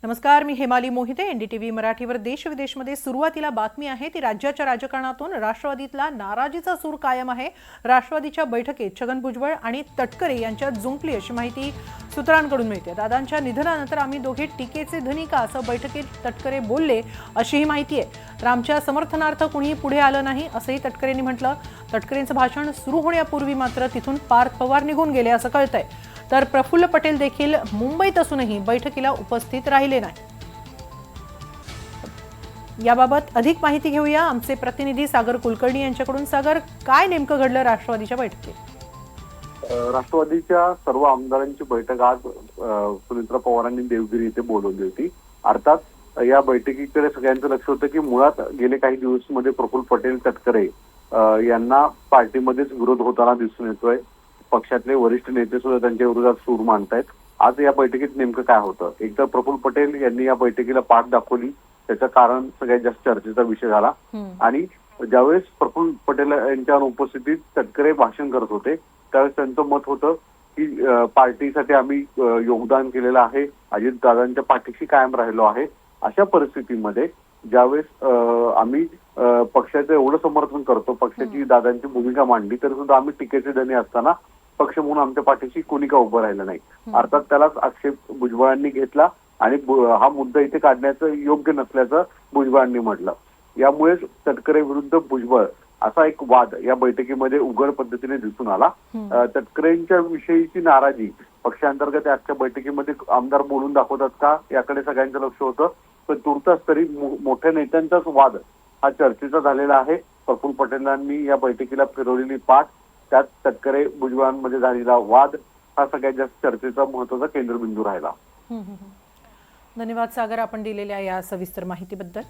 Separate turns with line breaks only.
नमस्कार, मी हेमाली मोहिते. एनडीटीव्ही मराठीवर देश विदेशमध्ये सुरुवातीला बातमी आहे ती राज्याच्या राजकारणातून राष्ट्रवादीतला नाराजीचा सूर कायम आहे. राष्ट्रवादीच्या बैठकीत छगन भुजबळ आणि तटकरे यांच्यात जुंपली अशी माहिती सूत्रांकडून मिळते. दादांच्या निधनानंतर आम्ही दोघे टीकेचे धनी का असं बैठकीत तटकरे बोलले अशी ही माहिती आहे. तर आमच्या समर्थनार्थ कुणीही पुढे आलं नाही असंही तटकरेंनी म्हटलं. तटकरेंचं भाषण सुरू होण्यापूर्वी मात्र तिथून पार्थ पवार निघून गेले असं कळतंय. तर प्रफुल्ल पटेल देखील मुंबईत असूनही बैठकीला उपस्थित राहिले नाही. याबाबत अधिक माहिती घेऊया आमचे प्रतिनिधी सागर कुलकर्णी यांच्याकडून. सागर, काय नेमकं घडलं राष्ट्रवादीच्या बैठकीत?
राष्ट्रवादीच्या सर्व आमदारांची बैठक आज सुनीत्रा पवारांनी देवगिरी इथे बोलवली होती. अर्थात या बैठकीकडे सगळ्यांचं लक्ष होतं की मुळात गेले काही दिवस मध्ये प्रफुल्ल पटेल तटकरे यांना पार्टीमध्येच विरोध होताना दिसून येतोय. पक्षातले वरिष्ठ नेते सुद्धा त्यांच्या विरोधात सूर मांडतायत. आज या बैठकीत नेमकं काय होतं? एकतर प्रफुल्ल पटेल यांनी या बैठकीला पाठ दाखवली, त्याचं कारण सगळ्यात जास्त चर्चेचा विषय झाला. आणि ज्यावेळेस प्रफुल्ल पटेल यांच्या उपस्थितीत तटकरे भाषण करत होते त्यावेळेस त्यांचं मत होतं की पार्टीसाठी आम्ही योगदान केलेलं आहे, अजितदादांच्या पाठीशी कायम राहिलो आहे. अशा परिस्थितीमध्ये ज्यावेळेस आम्ही पक्षाचं एवढं समर्थन करतो, पक्षाची दादांची भूमिका मांडली, तरी सुद्धा आम्ही टीकेचे धनी असताना पक्ष म्हणून आमच्या पाठीशी कोणी का उभं राहिलं नाही. अर्थात त्यालाच आक्षेप भुजबळांनी घेतला आणि हा मुद्दा इथे काढण्याचं योग्य नसल्याचं भुजबळांनी म्हटलं. यामुळेच तटकरे विरुद्ध भुजबळ असा एक वाद या बैठकीमध्ये उघड पद्धतीने दिसून आला. तटकरेंच्या विषयीची नाराजी पक्षांतर्गत आजच्या बैठकीमध्ये आमदार बोलून दाखवतात का याकडे सगळ्यांचं लक्ष होतं. पण तुर्तास तरी मोठ्या नेत्यांचाच वाद हा चर्चेचा झालेला आहे. प्रफुल्ल पटेलांनी या बैठकीला फिरवलेली पाठ, त्यात तटकरे भुजबळांमध्ये झालेला वाद हा सगळ्यात जास्त चर्चेचा महत्त्वाचा केंद्रबिंदू राहिला.
धन्यवाद सागर, आपण दिलेल्या या सविस्तर माहितीबद्दल.